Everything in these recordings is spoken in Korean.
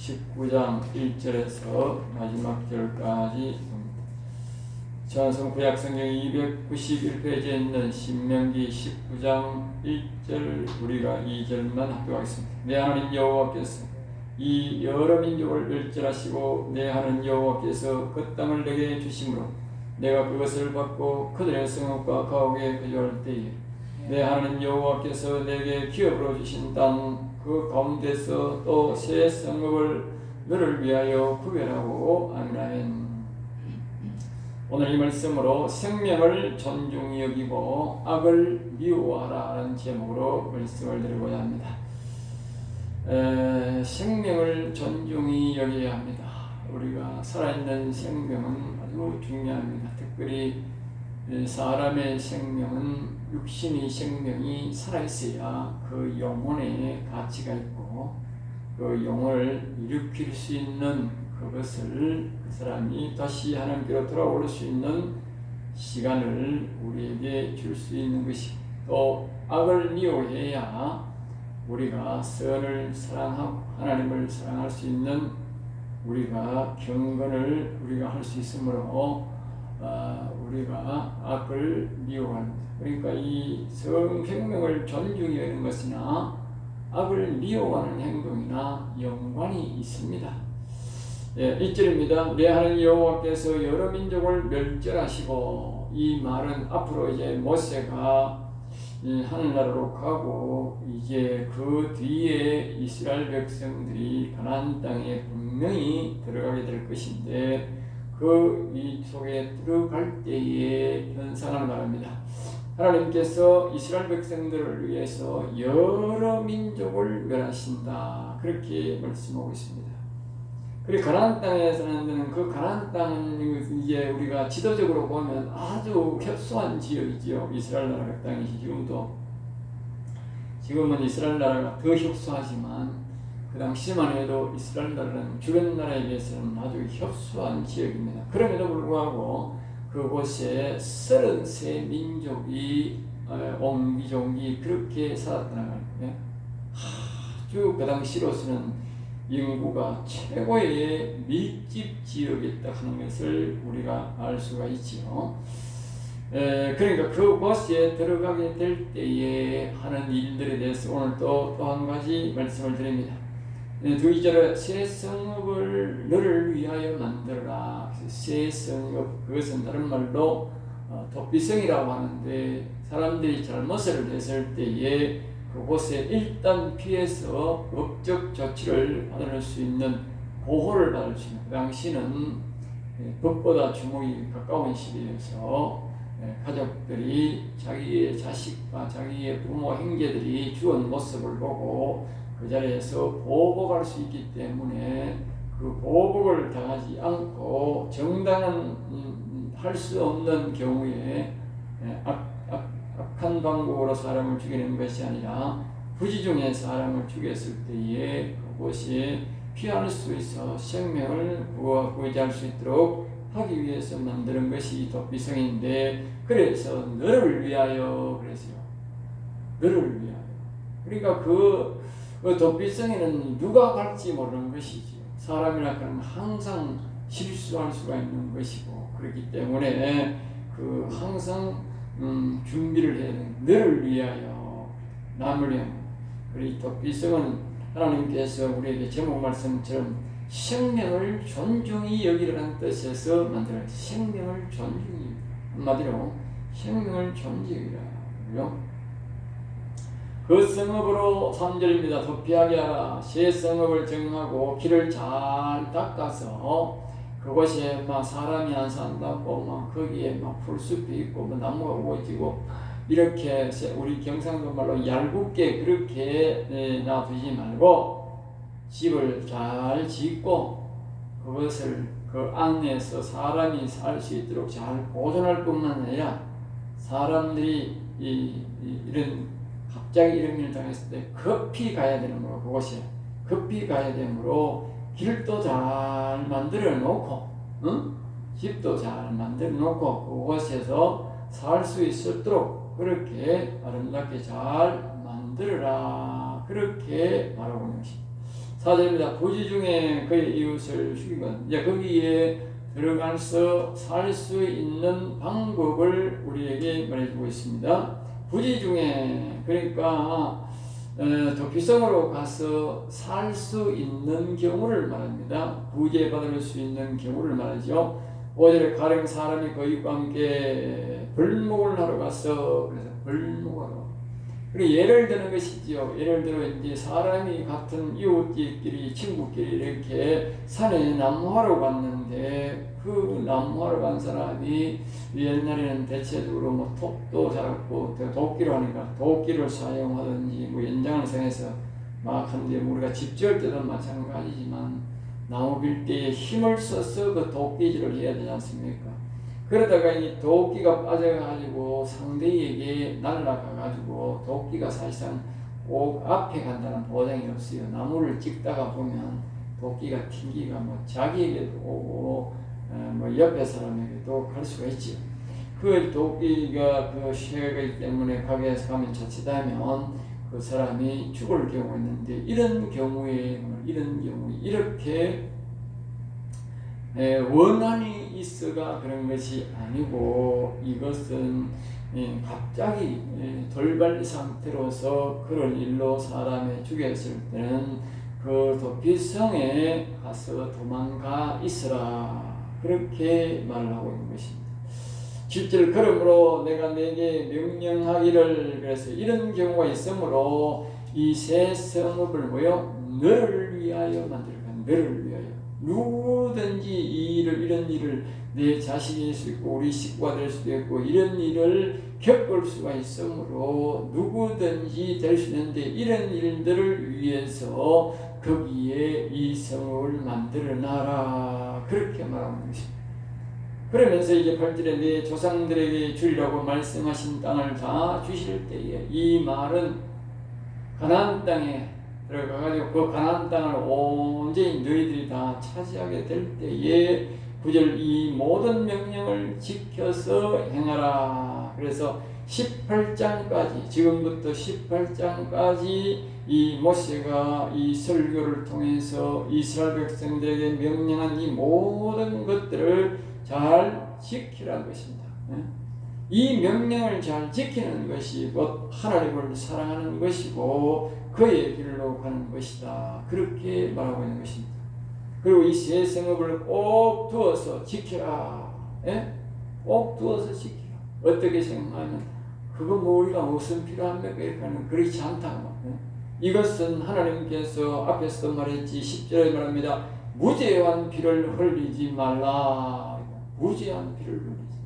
19장 1절에서 마지막 절까지 전성 구약 성경 291페이지에 있는 신명기 19장 1절 우리가 2절만 합독하겠습니다. 내 하나님 여호와께서 이 여러 민족을 멸절하시고 내 하나님 여호와께서 그 땅을 내게 주심으로 내가 그것을 받고 그들의 성읍과 가옥에 거주할 때에 내 하나님 여호와께서 내게 기업으로 주신 땅 그 가운데서 또 새 성읍을 너를 위하여 구별하고 아멘. 오늘 이 말씀으로 생명을 존중히 여기고 악을 미워하라는 제목으로 말씀을 드리고자 합니다. 생명을 존중히 여겨야 합니다. 우리가 살아있는 생명은 아주 중요합니다. 특별히 사람의 생명은 육신의 생명이 살아있어야 그 영혼의 가치가 있고 그 영혼을 일으킬 수 있는 그것을 그 사람이 다시 하나님께로 돌아올 수 있는 시간을 우리에게 줄 수 있는 것이 또 악을 미워해야 우리가 선을 사랑하고 하나님을 사랑할 수 있는 우리가 경건을 우리가 할 수 있으므로 우리가 악을 미워합니다. 그러니까 이 생명을 존중히 여기는 것이나 악을 미워하는 행동이나 연관이 있습니다. 1절입니다. 내 하나님 여호와께서 여러 민족을 멸절하시고, 이 말은 앞으로 이제 모세가 하늘나라로 가고 이제 그 뒤에 이스라엘 백성들이 가나안 땅에 분명히 들어가게 될 것인데 그 이 속에 들어갈 때의 현상을 말합니다. 하나님께서 이스라엘 백성들을 위해서 여러 민족을 멸하신다, 그렇게 말씀하고 있습니다. 그리고 가나안 땅에 사는 데는 그 가나안 땅은 이제 우리가 지도적으로 보면 아주 협소한 지역이지요. 이스라엘 나라가 땅이 지금은 이스라엘 나라가 더 협소하지만 그 당시만 해도 이스라엘 나라는 주변 나라에 비해서는 아주 협소한 지역입니다. 그럼에도 불구하고 그곳에 33민족이 옹기종기 그렇게 살았다는 거예요. 아주 그 당시로서는 인구가 최고의 밀집 지역이었다 하는 것을 우리가 알 수가 있지요. 그러니까 그곳에 들어가게 될 때에 하는 일들에 대해서 오늘 또 한 가지 말씀을 드립니다. 2절에 새 성읍을 너를 위하여 만들어라. 새 성읍, 그것은 다른 말로 도피성이라고 하는데, 사람들이 잘못을 했을 때에 그곳에 일단 피해서 법적 조치를 받을 수 있는, 보호를 받을 수 있는, 그 당시는 법보다 주먹이 가까운 시대여서 가족들이 자기의 자식과 자기의 부모 형제들이 죽은 모습을 보고 그 자리에서 보복할 수 있기 때문에 그 보복을 당하지 않고 정당한 할 수 없는 경우에 악한 방법으로 사람을 죽이는 것이 아니라 부지 중에 사람을 죽였을 때에 그것이 피할 수 있어 생명을 구제할 수 있도록 하기 위해서 만드는 것이 도피성인데, 그래서 너를 위하여 그랬어요. 너를 위하여. 그러니까 그 도피성에는 누가 갈지 모르는 것이지. 사람이라 하면 항상 실수할 수가 있는 것이고, 그렇기 때문에 그 항상 준비를 해야 되는, 너를 위하여, 남을 위하여. 그리고 도피성은 하나님께서 우리에게 제목 말씀처럼 생명을 존중히 여기라는 뜻에서 만들어요. 생명을 존중히, 한마디로 생명을 존중이라. 그 성읍으로 3절입니다. 도피하게 하라. 새 성읍을 정하고 길을 잘 닦아서 그곳에 막 사람이 안 산다고 막 거기에 막 풀숲이 있고 뭐 나무가 우거지고 이렇게 우리 경상도 말로 얄궂게 그렇게 놔두지 말고 집을 잘 짓고 그것을 그 안에서 사람이 살 수 있도록 잘 보존할 뿐만 아니라 사람들이 이런 갑자기 이런 일을 당했을 때 급히 가야 되므로 그곳에 급히 가야 되므로 길도 잘 만들어 놓고 집도 잘 만들어 놓고 그곳에서 살 수 있도록 그렇게 아름답게 잘 만들어라, 그렇게 말하고 있는 것입니다. 4절입니다. 부지 중에 그의 이웃을 죽이건 이제 거기에 들어가서 살 수 있는 방법을 우리에게 말해주고 있습니다. 부지 중에 그러니까 도피성으로 가서 살 수 있는 경우를 말합니다. 구제받을 수 있는 경우를 말하죠. 5절에 가령 사람이 거기과 함께 벌목을 하러 가서 그래서 벌목하러 그리고 예를 드는 것이지요. 예를 들어 이제 사람이 같은 이웃끼리 친구끼리 이렇게 산에 나무하러 갔는데 그 나무하러 간 사람이 옛날에는 대체적으로 뭐 톱도 잡고 도끼로 하니까 도끼를 사용하든지 뭐 연장을 사용해서 막 하는데 우리가 집 지을 때도 마찬가지지만 나무 빌 때에 힘을 써서 그 도끼질을 해야 되지 않습니까? 그러다가 이 도끼가 빠져가지고 상대에게 날아가가지고 도끼가 사실상 꼭 앞에 간다는 보장이 없어요. 나무를 찍다가 보면 도끼가 튕기가 뭐 자기에게도 오고 뭐 옆에 사람에게도 갈 수가 있죠. 그 도끼가 그 쇠가기 때문에 가게에서 가면 자칫하면 그 사람이 죽을 경우가 있는데 이런 경우에 이렇게 원한이 있어가 그런 것이 아니고 이것은 갑자기 돌발 상태로서 그런 일로 사람을 죽였을 때는 그 도피성에 가서 도망가 있으라 그렇게 말을 하고 있는 것입니다. 7절 그러므로 내가 내게 명령하기를 그래서 이런 경우가 있으므로 이 새 성읍을 너를 위하여 만들까 너를 위하여 누구든지 이런 일을 내 자신이 될 수 있고 우리 식구가 될 수도 있고 이런 일을 겪을 수가 있으므로 누구든지 될 수 있는데 이런 일들을 위해서 거기에 이 성을 만들어 놔라 그렇게 말하는 것입니다. 그러면서 이제 8절에 내 조상들에게 주리라고 말씀하신 땅을 다 주실 때에 이 말은 가나안 땅에 들어가가지고 그 가나안 땅을 온전히 너희들이 다 차지하게 될 때에 9절 이 모든 명령을 지켜서 행하라. 그래서 18장까지 지금부터 18장까지 이 모세가 이 설교를 통해서 이스라엘 백성들에게 명령한 이 모든 것들을 잘 지키라는 것입니다. 이 명령을 잘 지키는 것이 곧 하나님을 사랑하는 것이고 그의 길로 가는 것이다. 그렇게 말하고 있는 것입니다. 그리고 이 새 성읍을 꼭 두어서 지키라. 꼭 두어서 지키라. 어떻게 생각하면 그거 뭐 우리가 무슨 필요합니까? 이렇게 하는 그렇지 않다. 이것은 하나님께서 앞에서도 말했지 10절에 말합니다. 무죄한 피를 흘리지 말라. 무죄한 피를 흘리지.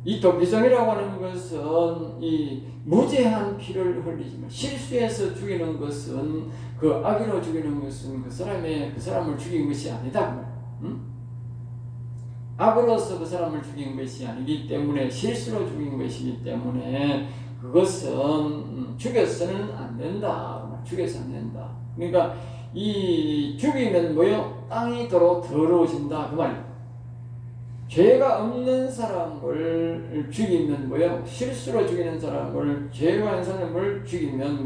이 도피성이라고 하는 것은 이 무죄한 피를 흘리지 말. 실수해서 죽이는 것은 그 악의로 죽이는 것은 그 사람을 죽인 것이 아니다. 악으로서 그 사람을 죽인 것이 아니기 때문에 실수로 죽인 것이기 때문에 그것은 죽여서는 안 된다. 죽여서 안 된다. 그러니까 이 죽이면 땅이 더러워진다 그 말이에요. 죄가 없는 사람을 죽이면 실수로 죽이는 사람을 죄가 있는 사람을 죽이면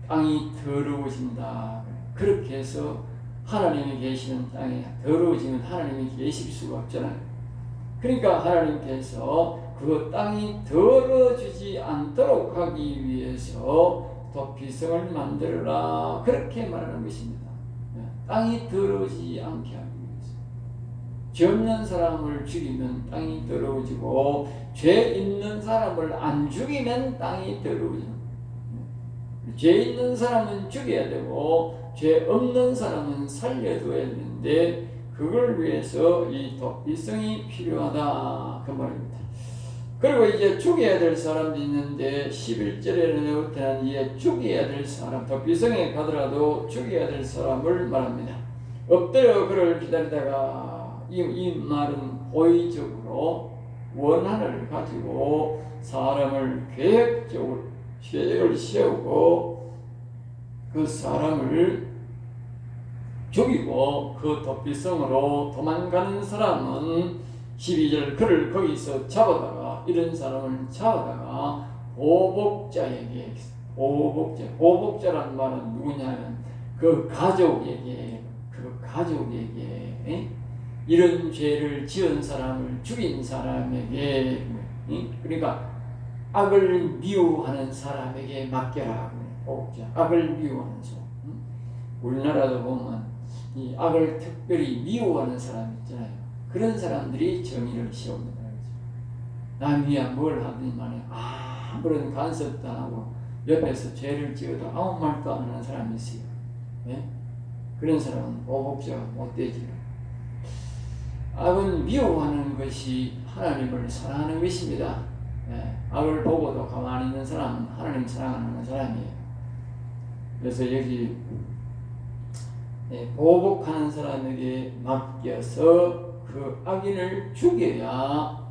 땅이 더러워진다. 그렇게 해서 하나님이 계시는 땅에 더러워지면 하나님이 계실 수가 없잖아요. 그러니까 하나님께서 그 땅이 더러워지지 않도록 하기 위해서 도피성을 만들어라 그렇게 말하는 것입니다. 땅이 더러워지지 않게 하기 위해서. 죄 없는 사람을 죽이면 땅이 더러워지고 죄 있는 사람을 안 죽이면 땅이 더러워집니다. 죄 있는 사람은 죽여야 되고 죄 없는 사람은 살려둬야 되는데 그걸 위해서 이 도피성이 필요하다 그 말입니다. 그리고 이제 죽여야 될 사람도 있는데 11절에는 이제 죽여야 될 사람 도피성에 가더라도 죽여야 될 사람을 말합니다. 엎드려 그를 기다리다가 이 말은 호의적으로 원한을 가지고 사람을 계획을 세우고 그 사람을 죽이고 그 도피성으로 도망가는 사람은 12절 그를 거기서 잡아다가 이런 사람을 잡아다가 보복자에게 보복자. 보복자란 말은 누구냐면 그 가족에게 이런 죄를 지은 사람을 죽인 사람에게 그러니까 악을 미워하는 사람에게 맡겨라. 보복자. 악을 미워하는 사람. 우리나라도 보면 이 악을 특별히 미워하는 사람 있잖아요. 그런 사람들이 정의를 세웁니다. 남이야 뭘 하더니만에 아무런 간섭도 안 하고 옆에서 죄를 지어도 아무 말도 안 하는 사람이 있어요. 예? 그런 사람은 보복자가 못 되지요. 악은 미워하는 것이 하나님을 사랑하는 것입니다. 예? 악을 보고도 가만히 있는 사람은 하나님 사랑하는 사람이에요. 그래서 여기 보복하는 사람에게 맡겨서 그 악인을 죽여야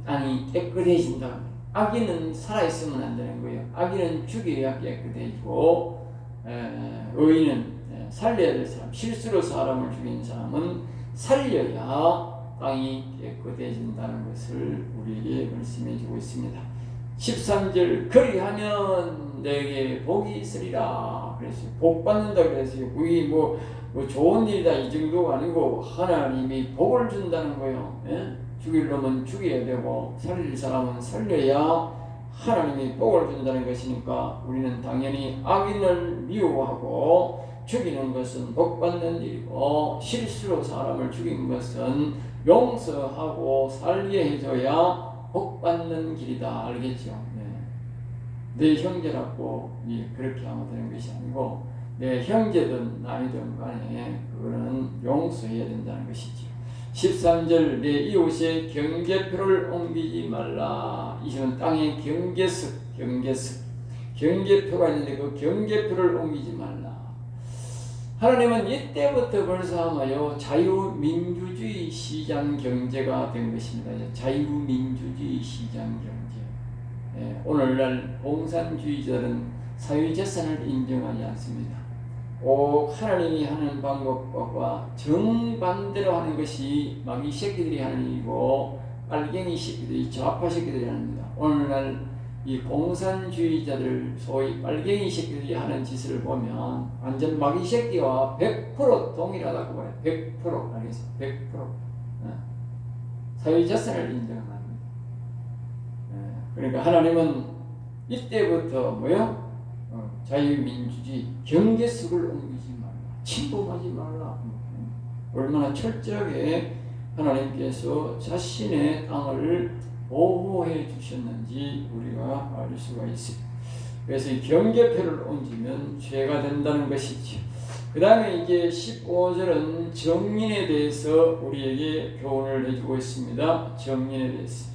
땅이 깨끗해진다. 악인은 살아있으면 안 되는 거예요. 악인은 죽여야 깨끗해지고 의인은 살려야 될 사람, 실수로 사람을 죽인 사람은 살려야 땅이 깨끗해진다는 것을 우리에게 말씀해 주고 있습니다. 13절 그리하면 내게 복이 있으리라 그랬어요. 복 받는다 그랬어요. 그게 뭐 좋은 일이다 이 정도가 아니고 하나님이 복을 준다는 거예요. 예? 죽일 놈은 죽여야 되고 살릴 사람은 살려야 하나님이 복을 준다는 것이니까 우리는 당연히 악인을 미워하고 죽이는 것은 복받는 일이고 실수로 사람을 죽인 것은 용서하고 살게 해줘야 복받는 길이다. 알겠죠? 내 형제라고 그렇게 하면 되는 것이 아니고 내 형제든 남이든 간에 그거는 용서해야 된다는 것이죠. 13절 내 이웃의 경계표를 옮기지 말라. 이것은 땅의 경계표가 있는데 그 경계표를 옮기지 말라. 하나님은 이때부터 벌써 아마요 자유민주주의 시장 경제가 된 것입니다. 자유민주주의 시장 경제. 오늘날 공산주의자들은 사유재산을 인정하지 않습니다. 하나님이 하는 방법과 정반대로 하는 것이 마귀 새끼들이 하는 일이고 빨갱이 새끼들이 좌파 새끼들이 하는 겁니다. 오늘날 이 공산주의자들 소위 빨갱이 새끼들이 하는 짓을 보면 완전 마귀 새끼와 100% 동일하다고 봐요. 100% 알겠어요? 100% 사유재산을 인정합니다. 그러니까 하나님은 이때부터 뭐요? 자유민주주의 경계석을 옮기지 말라. 침범하지 말라. 얼마나 철저하게 하나님께서 자신의 땅을 보호해 주셨는지 우리가 알 수가 있습니다. 그래서 이 경계표를 옮기면 죄가 된다는 것이죠. 그 다음에 이제 15절은 정인에 대해서 우리에게 교훈을 해주고 있습니다. 정인에 대해서.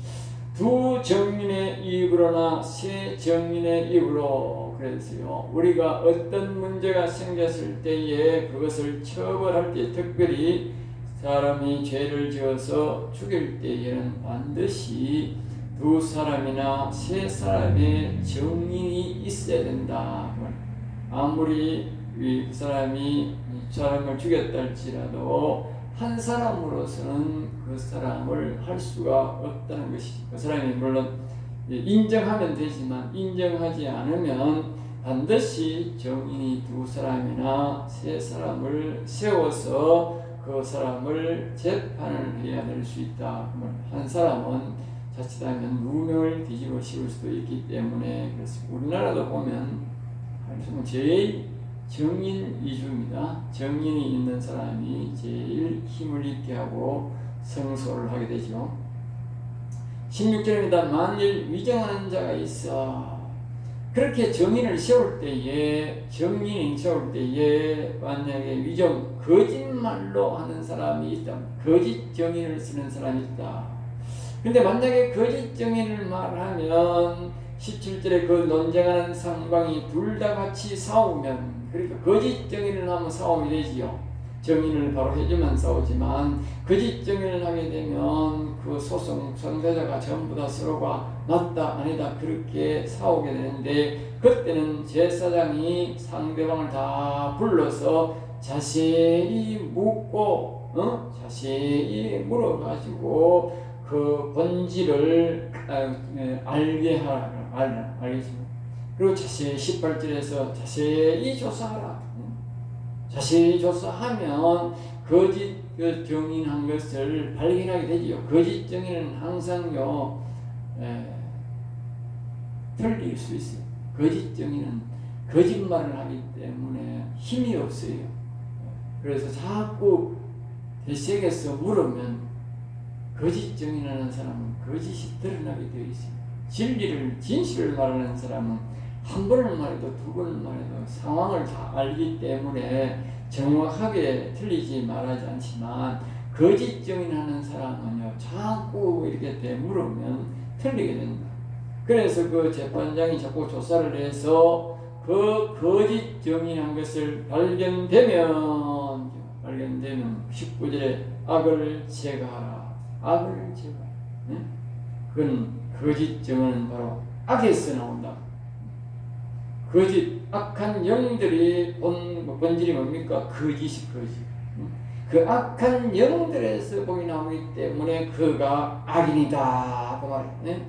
두 정인의 입으로나 세 정인의 입으로 그랬어요. 우리가 어떤 문제가 생겼을 때에 그것을 처벌할 때 특별히 사람이 죄를 지어서 죽일 때에는 반드시 두 사람이나 세 사람의 정인이 있어야 된다. 아무리 그 사람이 사람을 죽였다 할지라도 한 사람으로서는 그 사람을 할 수가 없다는 것이죠. 그 사람이 물론 인정하면 되지만 인정하지 않으면 반드시 정인이 두 사람이나 세 사람을 세워서 그 사람을 재판을 해야 될 수 있다. 한 사람은 자칫하면 누명을 뒤집어 씌울 수도 있기 때문에 그래서 우리나라도 보면 제일 정인 위주입니다. 정인이 있는 사람이 제일 힘을 있게 하고 성소를 하게 되죠. 16절입니다. 만일 위정하는 자가 있어. 그렇게 정인을 세울 때에 만약에 위정 거짓말로 하는 사람이 있다. 거짓 정인을 쓰는 사람이 있다. 근데 만약에 거짓 정인을 말하면 17절에 그 논쟁하는 상방이 둘 다 같이 싸우면 그러니까 거짓 정인을 하면 싸움이 되지요. 정인을 바로 해주면 싸우지만 거짓 정인을 하게 되면 그 소송 상대자가 전부 다 서로가 맞다 아니다 그렇게 싸우게 되는데 그때는 제사장이 상대방을 다 불러서 자세히 묻고 자세히 물어가지고 그 본질을 알게 하라. 알겠습니다. 그리고 자세히 18절에서 자세히 조사하라. 자세히 조사하면 거짓 증인한 것을 발견하게 되지요. 거짓 증인은 항상요 틀릴 수 있어요. 거짓 증인은 거짓말을 하기 때문에 힘이 없어요. 그래서 자꾸 대책에서 물으면 거짓 증인하는 사람은 거짓이 드러나게 되어 있어요. 진실을 말하는 사람은 한 번을 말해도 두 번을 말해도 상황을 다 알기 때문에 정확하게 틀리지 말하지 않지만 거짓 증인하는 사람은요 자꾸 이렇게 되물으면 틀리게 된다. 그래서 그 재판장이 자꾸 조사를 해서 그 거짓 증인한 것을 발견되면 19절에 악을 제거하라. 악을 제거하라. 네? 그건 거짓 증언은 바로 악에서 나온다. 거짓, 악한 영들이 본질이 뭡니까? 거짓이 거짓. 그 악한 영들에서 복이 나오기 때문에 그가 악인이다. 그 말이에요. 네?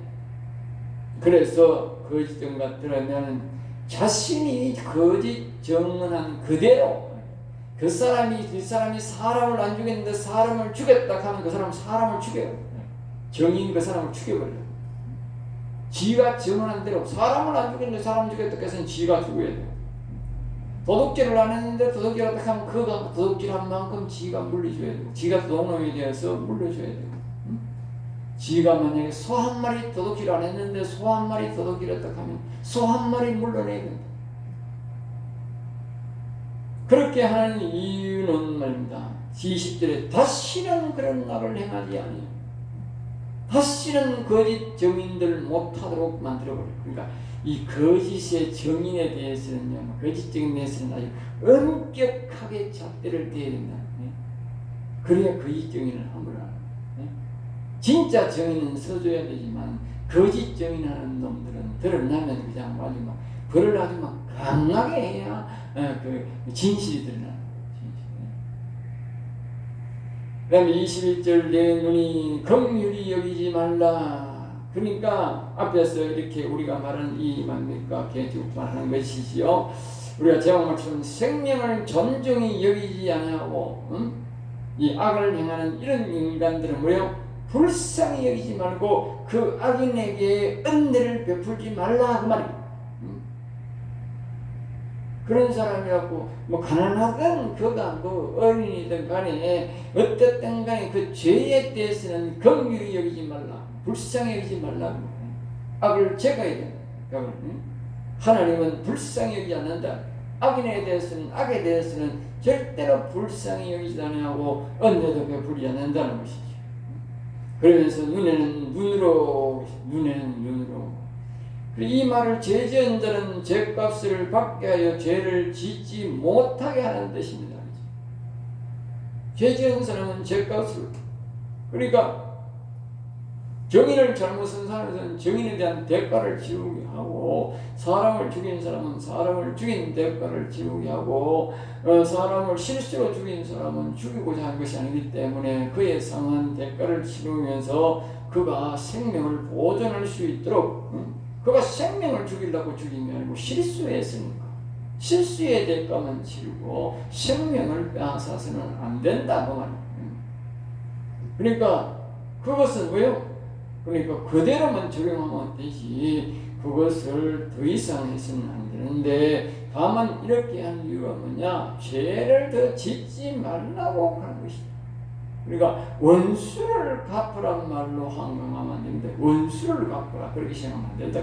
그래서 거짓 증언가 들으면 자신이 거짓 증언한 그대로 그 사람이 사람을 안 죽였는데 사람을 죽였다 하면 그 사람은 사람을 죽여요. 정인 그 사람을 죽여버려요. 지가 증언한 대로 사람을 안 죽였는데 사람 죽였다 해서는 지가 죽어야 돼요. 도둑질을 안 했는데 도둑질하다 하면 그가 도둑질한 만큼 지가 물려줘야 되고 지가 도둑놈이 되어서 물려줘야 되고 지가 만약에 소 한 마리 도둑질 안 했는데 소 한 마리 도둑질했다 하면 소 한 마리 물러내야 된다. 그렇게 하는 이유는 말입니다. 20절에 다시는 그런 악을 행하지 아니하며 다시는 거짓 증인들 못하도록 만들어버려요. 그러니까 이 거짓의 증인에 대해서는요, 거짓 증인에 대해서는 아주 엄격하게 잣대를 대야 된다. 그래야 거짓 증인을 함부로 하는 거예요. 진짜 증인은 서줘야 되지만 거짓 증인하는 놈들은 드러나면 그냥 아주 막 벌을 아주 막 강하게 해야 그 진실이 드러나는 거예요. 그 다음에 21절 내 눈이 긍휼히 여기지 말라. 그러니까 앞에서 이렇게 우리가 말한 이 뭡니까 계속 말하는 것이지요. 우리가 제목처럼 생명을 존중히 여기지 않고 이 악을 행하는 이런 인간들은 뭐예요? 불쌍히 여기지 말고 그 악인에게 은혜를 베풀지 말라 그 말이에요. 그런 사람이라고 뭐 가난하든 그가 뭐 어린이든 간에 어쨌든 간에 그 죄에 대해서는 긍휼히 여기지 말라, 불쌍히 여기지 말라. 악을 제거해야 된다. 하나님은 불쌍히 여기지 않는다. 악인에 대해서는 악에 대해서는 절대로 불쌍히 여기지 않고 은혜도 베풀지 않는다는 것이죠. 그러면서 눈에는 눈으로 이 말을 죄지은 자는 죄값을 받게 하여 죄를 짓지 못하게 하는 뜻입니다. 죄지은 사람은 죄값을 그러니까 정인을 잘못한 사람은 정인에 대한 대가를 치르게 하고 사람을 죽인 사람은 사람을 죽인 대가를 치르게 하고 사람을 실수로 죽인 사람은 죽이고자 하는 것이 아니기 때문에 그에 상한 대가를 치르면서 그가 생명을 보존할 수 있도록 그가 생명을 죽이려고 죽인 게 아니고 실수했으니까 실수의 대가만 치르고 생명을 빼앗아서는 안 된다고 말이에요. 그러니까 그것은 왜요? 그러니까 그대로만 적용하면 되지 그것을 더 이상 해서는 안 되는데 다만 이렇게 한 이유가 뭐냐? 죄를 더 짓지 말라고 하는 것이다. 그러니까 원수를 갚으란 말로 항명하면 안 되는데 원수를 갚으라 그렇게 생각하면 안 된다.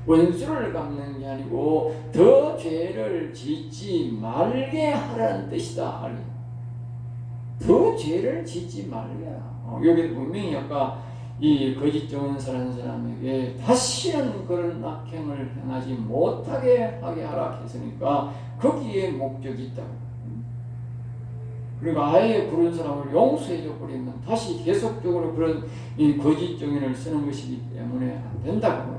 원수를 갚는 게 아니고 더 죄를 짓지 말게 하라는 뜻이다. 더 죄를 짓지 말라. 여기도 분명히 아까 이 거짓 증언하는 사람에게 다시는 그런 악행을 행하지 못하게 하게 하라 했으니까 거기에 목적이 있다고. 그리고 아예 그런 사람을 용서해줘 버리면 다시 계속적으로 그런 이 거짓 증언을 쓰는 것이기 때문에 안 된다고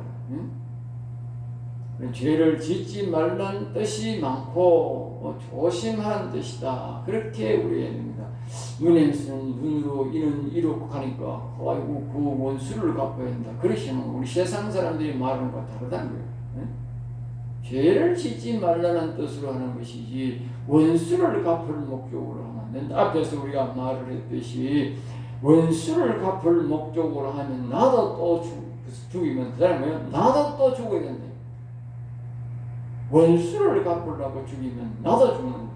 말해요. 죄를 짓지 말라는 뜻이 많고 조심하는 뜻이다. 그렇게 우리해야 됩니다. 눈에서는 눈으로 이는 이렇고 하니까 아이고 그 원수를 갚아야 된다. 그러시면 우리 세상 사람들이 말하는 거 다르다는 거예요. 죄를 짓지 말라는 뜻으로 하는 것이지 원수를 갚을 목적으로 하면 안 된다. 앞에서 우리가 말을 했듯이 원수를 갚을 목적으로 하면 나도 또 죽이면 그 사람이 나도 또 죽어야 된다. 원수를 갚으려고 죽이면 나도 죽는다.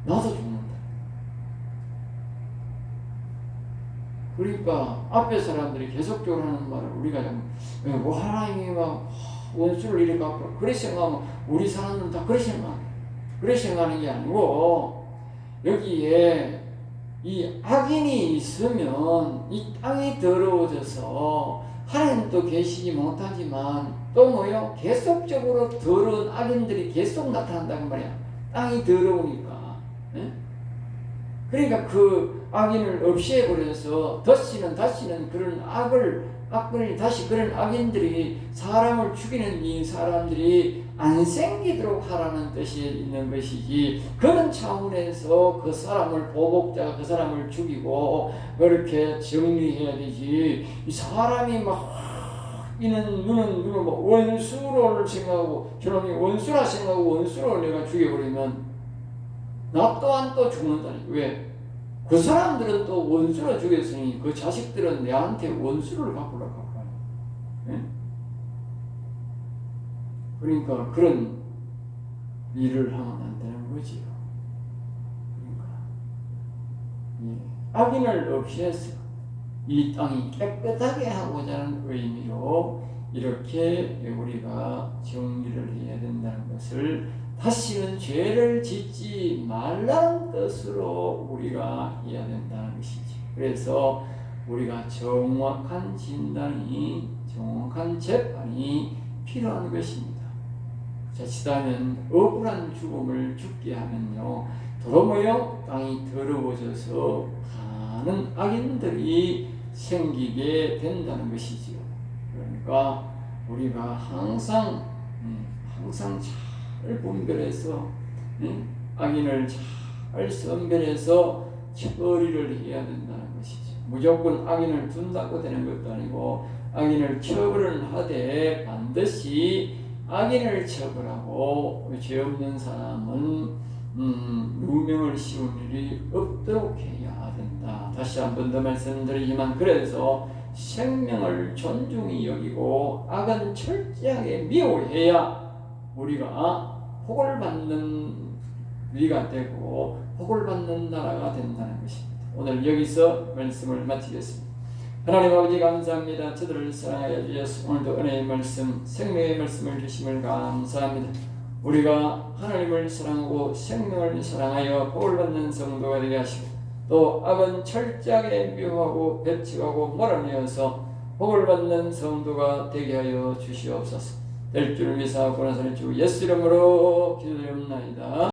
나도 죽는다. 그러니까 앞에 사람들이 계속적으로 하는 말을 우리가 뭐 하나님이 막 원수를 이렇게 갚으라 그래 생각하면 우리 사람들은 다 그래 생각해. 그래 생각하는 게 아니고 여기에 이 악인이 있으면 이 땅이 더러워져서 하나님도 계시지 못하지만 또 뭐요? 계속적으로 더러운 악인들이 계속 나타난다는 말이야. 땅이 더러우니까. 네? 그러니까 그 악인을 없애버려서 다시는 그런 악을 다시 그런 악인들이 사람을 죽이는 이 사람들이 안 생기도록 하라는 뜻이 있는 것이지 그런 차원에서 그 사람을 보복자가 그 사람을 죽이고 그렇게 정리해야 되지 이 사람이 막 이는 누는 뭐 원수를 생각하고 저놈이 원수라 생각하고 원수로 내가 죽여버리면 나 또한 또 죽는다니. 왜? 그 사람들은 또 원수로 죽였으니 그 자식들은 내한테 원수를 갚으려고 하고 예? 그러니까 그런 일을 하면 안 되는 거지요. 그러니까 악인을 없애서 이 땅이 깨끗하게 하고자 하는 의미로 이렇게 우리가 정리를 해야 된다는 것을 다시는 죄를 짓지 말라는 뜻으로 우리가 해야 된다는 것이지. 그래서 우리가 정확한 진단이 정확한 재판이 필요한 것입니다. 자칫하면 억울한 죽음을 죽게 하면요 도로모여 땅이 더러워져서 많은 악인들이 생기게 된다는 것이지요. 그러니까 우리가 항상 잘 분별해서 악인을 잘 선별해서 처리를 해야 된다는 것이죠. 무조건 악인을 둔다고 되는 것도 아니고 악인을 처벌을 하되 반드시 악인을 처벌하고 죄 없는 사람은 누명을 씌운 일이 없도록 해야 된다. 다시 한 번 더 말씀드리지만 그래서 생명을 존중히 여기고 악은 철저하게 미워해야 우리가 복을 받는 위가 되고 복을 받는 나라가 된다는 것입니다. 오늘 여기서 말씀을 마치겠습니다. 하나님 아버지 감사합니다. 저들을 사랑하여 주셔서 오늘도 은혜의 말씀, 생명의 말씀을 주심을 감사합니다. 우리가 하나님을 사랑하고 생명을 사랑하여 복을 받는 성도가 되게 하시고 또 악은 철저하게 미워하고 배척하고 몰아내어서 복을 받는 성도가 되게 하여 주시옵소서. 될 줄 믿사옵고 나서는 주 예수 이름으로 기도드립니다.